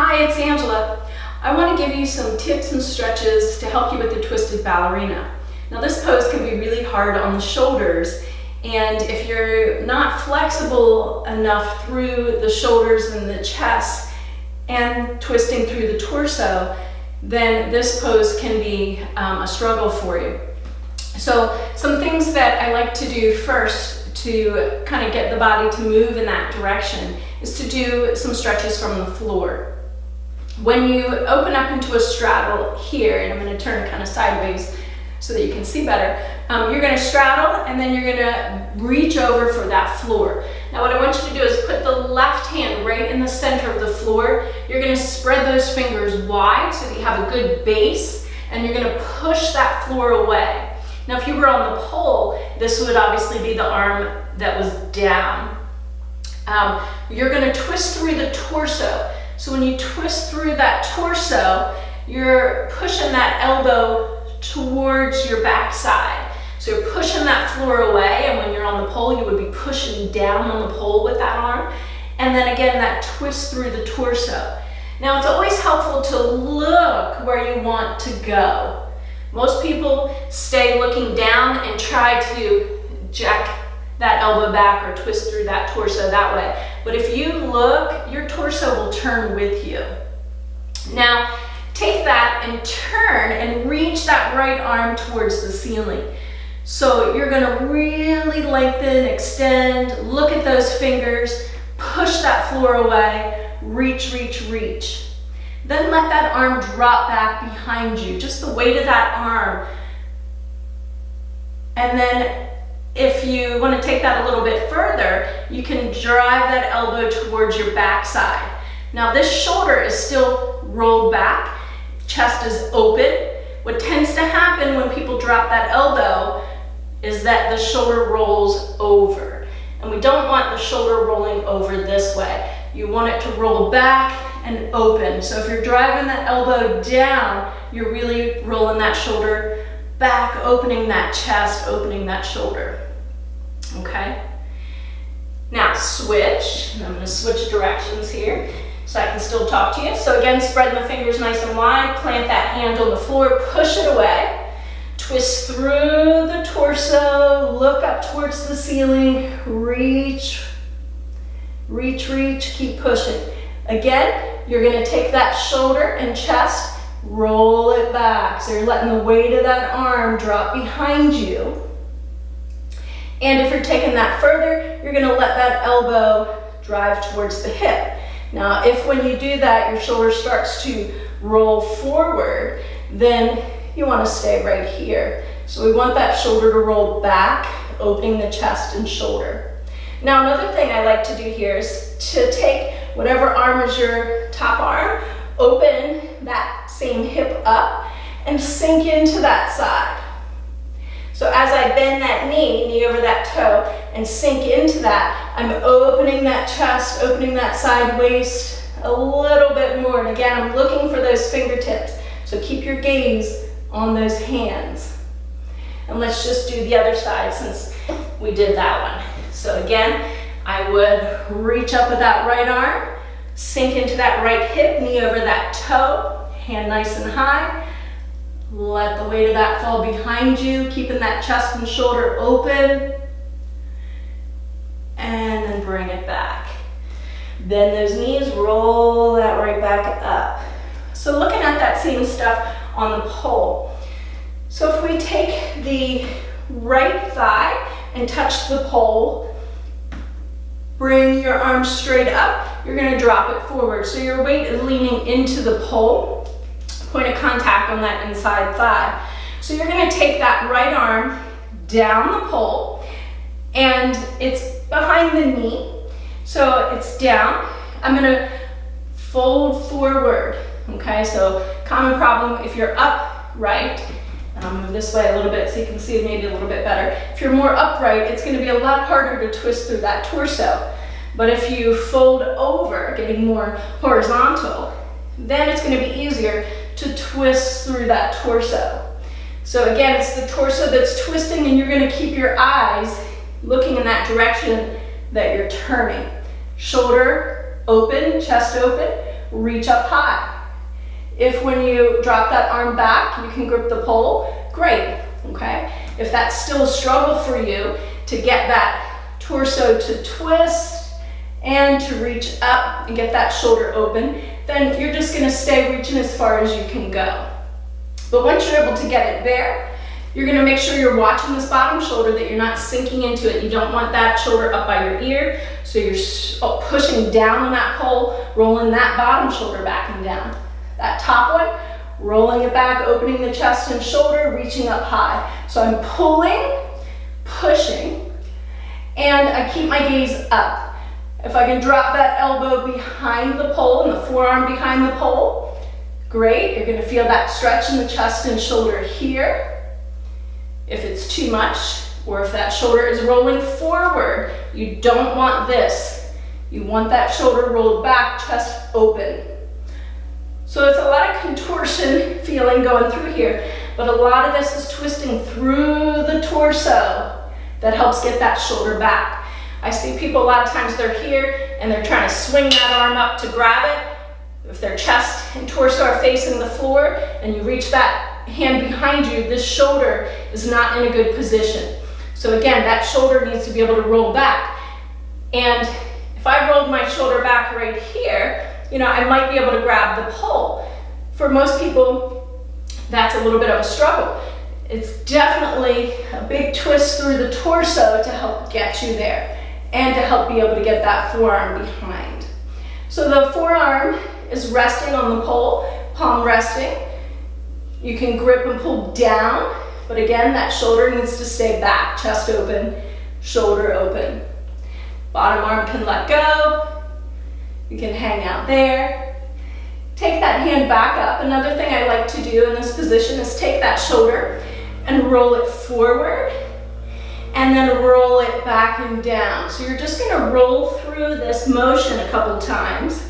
Hi, it's Angela. I want to give you some tips and stretches to help you with the twisted ballerina. Now this pose can be really hard on the shoulders, and if you're not flexible enough through the shoulders and the chest and twisting through the torso, then this pose can be a struggle for you. So some things that I like to do first to kind of get the body to move in that direction is to do some stretches from the floor. When you open up into a straddle here, and I'm going to turn kind of sideways so that you can see better, you're going to straddle and then you're going to reach over for that floor. Now what I want you to do is put the left hand right in the center of the floor. You're going to spread those fingers wide so that you have a good base, and you're going to push that floor away. Now if you were on the pole, this would obviously be the arm that was down. You're going to twist through the torso. So when you twist through that torso, you're pushing that elbow towards your backside. So you're pushing that floor away, and when you're on the pole, you would be pushing down on the pole with that arm. And then again, that twist through the torso. Now it's always helpful to look where you want to go. Most people stay looking down and try to jack that elbow back or twist through that torso that way. But if you look, your torso will turn with you. Now, take that and turn and reach that right arm towards the ceiling. So you're gonna really lengthen, extend, look at those fingers, push that floor away, reach, reach, reach. Then let that arm drop back behind you, just the weight of that arm. And then if you want to take that a little bit further, you can drive that elbow towards your backside. Now this shoulder is still rolled back, chest is open. What tends to happen when people drop that elbow is that the shoulder rolls over. And we don't want the shoulder rolling over this way. You want it to roll back and open. So if you're driving that elbow down, you're really rolling that shoulder back, opening that chest, opening that shoulder. Okay? Now switch, and I'm going to switch directions here so I can still talk to you. So again, spread the fingers nice and wide, plant that hand on the floor, push it away, twist through the torso, look up towards the ceiling, reach, reach, reach, keep pushing. Again, you're going to take that shoulder and chest, roll it back. So you're letting the weight of that arm drop behind you. And if you're taking that further, you're going to let that elbow drive towards the hip. Now, if when you do that, your shoulder starts to roll forward, then you want to stay right here. So we want that shoulder to roll back, opening the chest and shoulder. Now, another thing I like to do here is to take whatever arm is your top arm, open that same hip up, and sink into that side. So as I bend that knee over that toe, and sink into that, I'm opening that chest, opening that side waist a little bit more. And again, I'm looking for those fingertips. So keep your gaze on those hands. And let's just do the other side since we did that one. So again, I would reach up with that right arm, sink into that right hip, knee over that toe, hand nice and high. Let the weight of that fall behind you, keeping that chest and shoulder open. And then bring it back. Bend those knees, roll that right back up. So looking at that same stuff on the pole. So if we take the right thigh and touch the pole, bring your arm straight up, you're going to drop it forward. So your weight is leaning into the pole. Point of contact on that inside thigh. So you're going to take that right arm down the pole, and it's behind the knee. So it's down. I'm going to fold forward. Okay, so common problem if you're upright, and I'll move this way a little bit so you can see maybe a little bit better. If you're more upright, it's going to be a lot harder to twist through that torso. But if you fold over, getting more horizontal, then it's going to be easier to twist through that torso. So again, it's the torso that's twisting, and you're going to keep your eyes looking in that direction that you're turning. Shoulder open, chest open, reach up high. If when you drop that arm back, you can grip the pole, great, okay? If that's still a struggle for you to get that torso to twist and to reach up and get that shoulder open, then you're just gonna stay reaching as far as you can go. But once you're able to get it there, you're gonna make sure you're watching this bottom shoulder, that you're not sinking into it. You don't want that shoulder up by your ear, so you're pushing down on that pole, rolling that bottom shoulder back and down. That top one, rolling it back, opening the chest and shoulder, reaching up high. So I'm pulling, pushing, and I keep my gaze up. If I can drop that elbow behind the pole and the forearm behind the pole, great. You're gonna feel that stretch in the chest and shoulder here. If it's too much, or if that shoulder is rolling forward, you don't want this. You want that shoulder rolled back, chest open. So it's a lot of contortion feeling going through here, but a lot of this is twisting through the torso that helps get that shoulder back. I see people a lot of times they're here and they're trying to swing that arm up to grab it. If their chest and torso are facing the floor and you reach that hand behind you, this shoulder is not in a good position. So again, that shoulder needs to be able to roll back. And if I rolled my shoulder back right here, you know, I might be able to grab the pole. For most people, that's a little bit of a struggle. It's definitely a big twist through the torso to help get you there and to help be able to get that forearm behind. So the forearm is resting on the pole, palm resting. You can grip and pull down, but again, that shoulder needs to stay back, chest open, shoulder open. Bottom arm can let go. You can hang out there. Take that hand back up. Another thing I like to do in this position is take that shoulder and roll it forward and then roll it back and down. So you're just gonna roll through this motion a couple times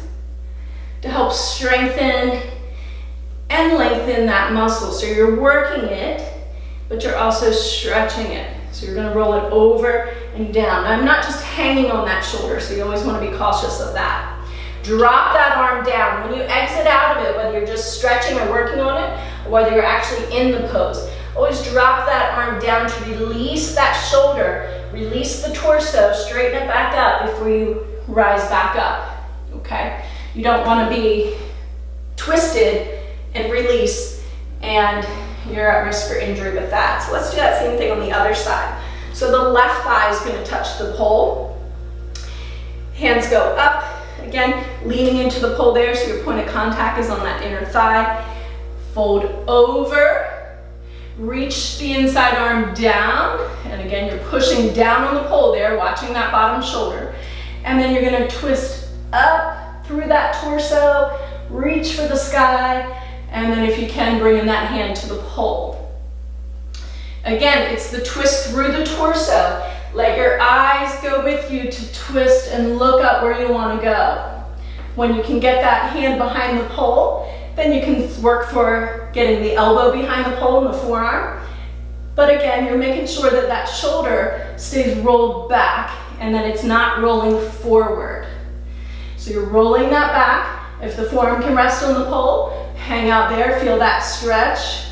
to help strengthen and lengthen that muscle. So you're working it, but you're also stretching it. So you're gonna roll it over and down. Now, I'm not just hanging on that shoulder, so you always wanna be cautious of that. Drop that arm down. When you exit out of it, whether you're just stretching or working on it, or whether you're actually in the pose, always drop that arm down to release that shoulder, release the torso, straighten it back up before you rise back up, okay? You don't wanna be twisted and release, and you're at risk for injury with that. So let's do that same thing on the other side. So the left thigh is gonna touch the pole. Hands go up. Again, leaning into the pole there, so your point of contact is on that inner thigh. Fold over, reach the inside arm down, and again, you're pushing down on the pole there, watching that bottom shoulder. And then you're gonna twist up through that torso, reach for the sky, and then if you can, bring in that hand to the pole. Again, it's the twist through the torso. Let your eyes go with you to twist and look up where you want to go. When you can get that hand behind the pole, then you can work for getting the elbow behind the pole and the forearm. But again, you're making sure that that shoulder stays rolled back and that it's not rolling forward. So you're rolling that back. If the forearm can rest on the pole, hang out there, feel that stretch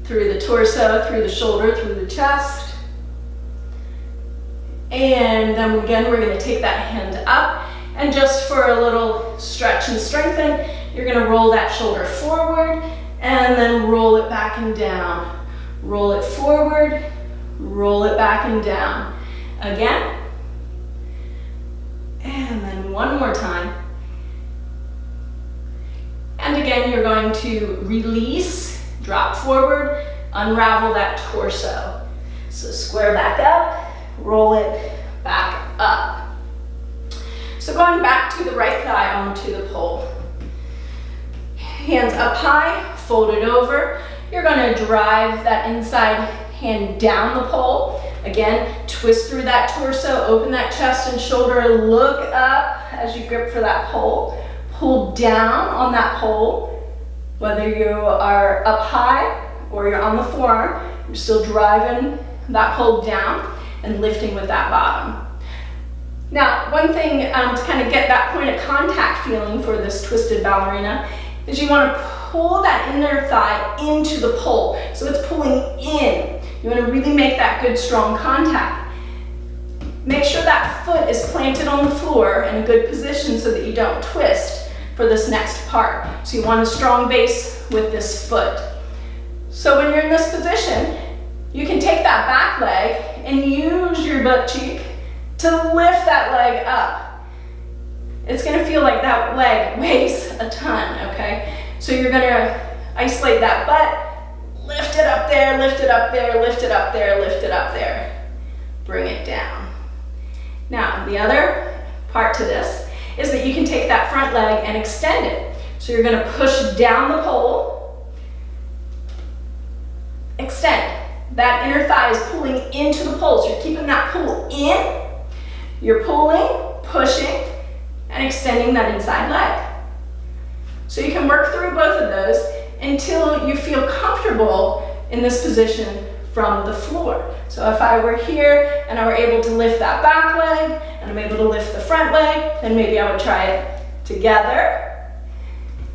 through the torso, through the shoulder, through the chest. And then again, we're gonna take that hand up, and just for a little stretch and strengthen, you're gonna roll that shoulder forward and then roll it back and down. Roll it forward, roll it back and down. Again. And then one more time. And again, you're going to release, drop forward, unravel that torso. So square back up. Roll it back up. So going back to the right thigh onto the pole. Hands up high, fold it over. You're going to drive that inside hand down the pole. Again, twist through that torso, open that chest and shoulder, look up as you grip for that pole. Pull down on that pole. Whether you are up high or you're on the forearm, you're still driving that pole down and lifting with that bottom. Now, one thing to kind of get that point of contact feeling for this twisted ballerina is you want to pull that inner thigh into the pole. So it's pulling in. You want to really make that good, strong contact. Make sure that foot is planted on the floor in a good position so that you don't twist for this next part. So you want a strong base with this foot. So when you're in this position, you can take that back leg and use your butt cheek to lift that leg up. It's gonna feel like that leg weighs a ton, okay? So you're gonna isolate that butt, lift it up there, lift it up there, lift it up there, lift it up there. Bring it down. Now, the other part to this is that you can take that front leg and extend it. So you're gonna push down the pole, extend. That inner thigh is pulling into the pole, so you're keeping that pull in. You're pulling, pushing, and extending that inside leg. So you can work through both of those until you feel comfortable in this position from the floor. So if I were here and I were able to lift that back leg and I'm able to lift the front leg, then maybe I would try it together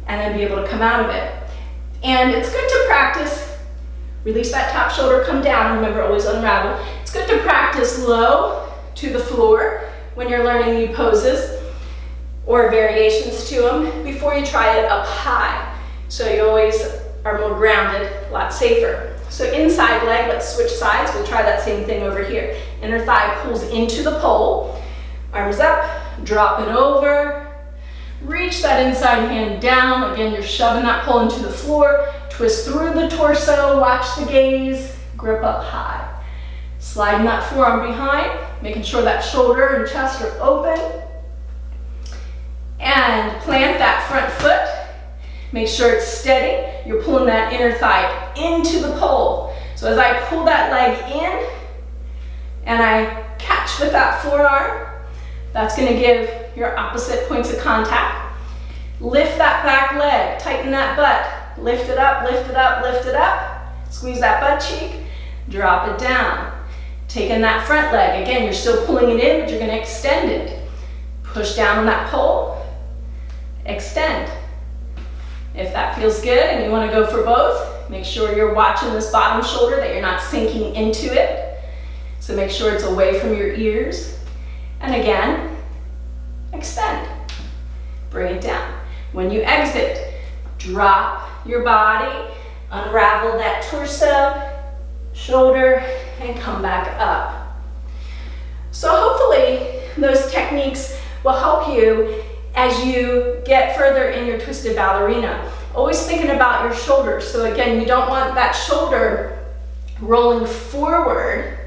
and then be able to come out of it. And it's good to practice. Release that top shoulder, come down. Remember, always unravel. It's good to practice low to the floor when you're learning new poses or variations to them before you try it up high. So you always are more grounded, a lot safer. So inside leg, let's switch sides. We'll try that same thing over here. Inner thigh pulls into the pole. Arms up, drop it over. Reach that inside hand down. Again, you're shoving that pole into the floor. Twist through the torso, watch the gaze, grip up high. Sliding that forearm behind, making sure that shoulder and chest are open. And plant that front foot. Make sure it's steady. You're pulling that inner thigh into the pole. So as I pull that leg in and I catch with that forearm, that's going to give your opposite points of contact. Lift that back leg, tighten that butt. Lift it up, lift it up, lift it up. Squeeze that butt cheek, drop it down. Taking that front leg, again, you're still pulling it in, but you're gonna extend it. Push down on that pole, extend. If that feels good and you wanna go for both, make sure you're watching this bottom shoulder, that you're not sinking into it. So make sure it's away from your ears. And again, extend. Bring it down. When you exit, drop your body, unravel that torso, shoulder, and come back up. So hopefully those techniques will help you as you get further in your twisted ballerina. Always thinking about your shoulders. So again, you don't want that shoulder rolling forward.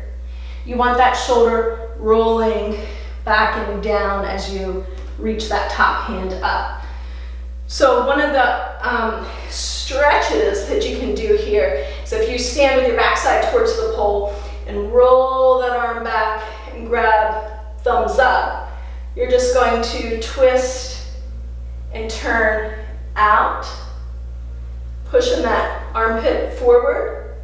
You want that shoulder rolling back and down as you reach that top hand up. So one of the stretches that you can do here is if you stand with your backside towards the pole and roll that arm back and grab thumbs up, you're just going to twist and turn out, pushing that armpit forward.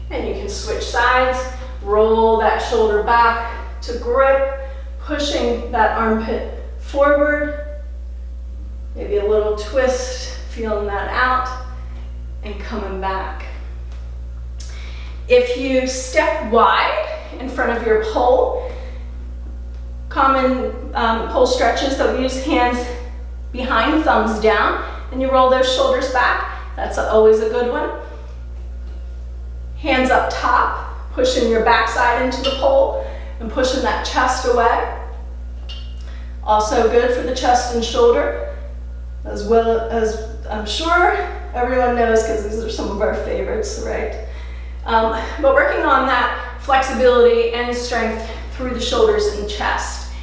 And you can switch sides, roll that shoulder back to grip, pushing that armpit forward. Maybe a little twist, feeling that out, and coming back. If you step wide in front of your pole, common pole stretches that we use hands behind, thumbs down, and you roll those shoulders back. That's always a good one. Hands up top, pushing your backside into the pole and pushing that chest away. Also good for the chest and shoulder, as well as I'm sure everyone knows, because these are some of our favorites, right? But working on that flexibility and strength through the shoulders and chest.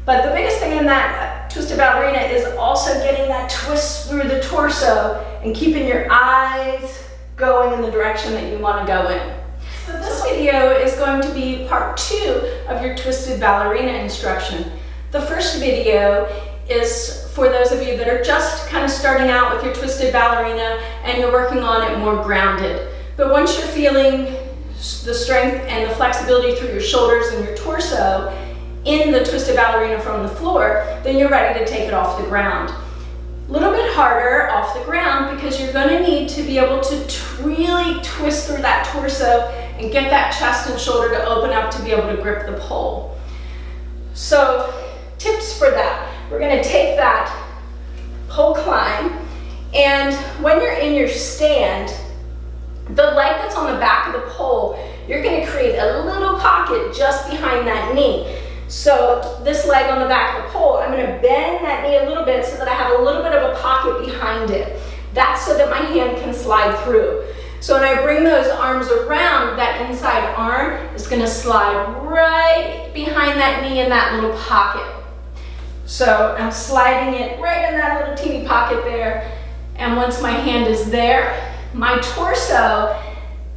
But the biggest thing in that twisted ballerina is also getting that twist through the torso and keeping your eyes going in the direction that you want to go in. So this video is going to be part 2 of your twisted ballerina instruction. The first video is for those of you that are just kind of starting out with your twisted ballerina and you're working on it more grounded. But once you're feeling the strength and the flexibility through your shoulders and your torso in the twisted ballerina from the floor, then you're ready to take it off the ground. A little bit harder off the ground because you're going to need to be able to really twist through that torso and get that chest and shoulder to open up to be able to grip the pole. So tips for that. We're going to take that pole climb, and when you're in your stand, the leg that's on the back of the pole, you're going to create a little pocket just behind that knee. So this leg on the back of the pole, I'm going to bend that knee a little bit so that I have a little bit of a pocket behind it. That's so that my hand can slide through. So when I bring those arms around, that inside arm is going to slide right behind that knee in that little pocket. So I'm sliding it right in that little teeny pocket there. And once my hand is there, my torso,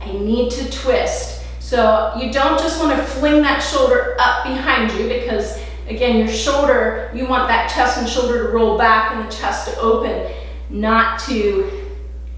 I need to twist. So you don't just want to fling that shoulder up behind you because, again, your shoulder, you want that chest and shoulder to roll back and the chest to open, not to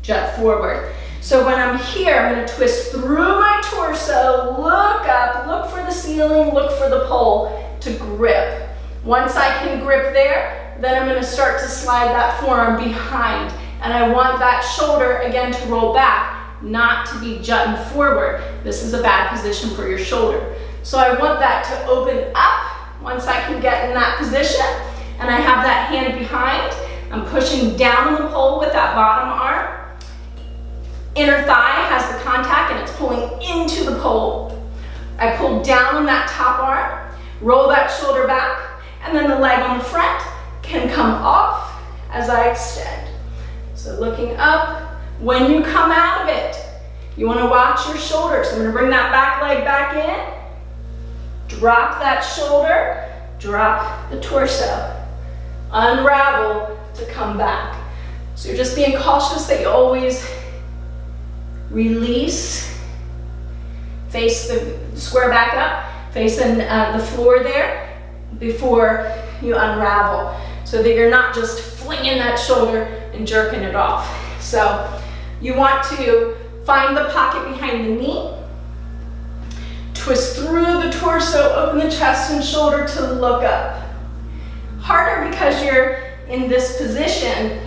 jut forward. So when I'm here, I'm going to twist through my torso, look up, look for the ceiling, look for the pole to grip. Once I can grip there, then I'm going to start to slide that forearm behind. And I want that shoulder, again, to roll back, not to be jutting forward. This is a bad position for your shoulder. So I want that to open up once I can get in that position. And I have that hand behind. I'm pushing down on the pole with that bottom arm. Inner thigh has the contact and it's pulling into the pole. I pull down on that top arm, roll that shoulder back, and then the leg on the front can come off as I extend. So looking up. When you come out of it, you want to watch your shoulders. So I'm going to bring that back leg back in, drop that shoulder, drop the torso, unravel to come back. So you're just being cautious that you always release, face the square back up, facing the floor there before you unravel, so that you're not just flinging that shoulder and jerking it off. So you want to find the pocket behind the knee, twist through the torso, open the chest and shoulder to look up. Harder because you're in this position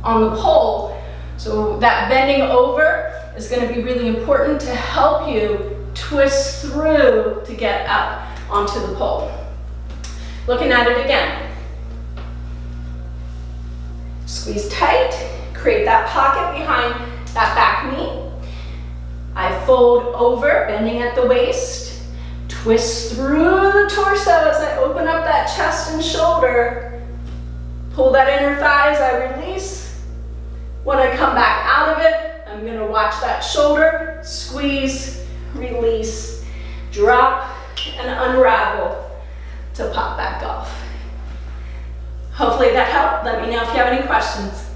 on the pole, so that bending over is going to be really important to help you twist through to get up onto the pole. Looking at it again. Squeeze tight, create that pocket behind that back knee. I fold over, bending at the waist, twist through the torso as I open up that chest and shoulder. Pull that inner thigh as I release. When I come back out of it, I'm going to watch that shoulder, squeeze, release, drop, and unravel to pop back off. Hopefully that helped. Let me know if you have any questions.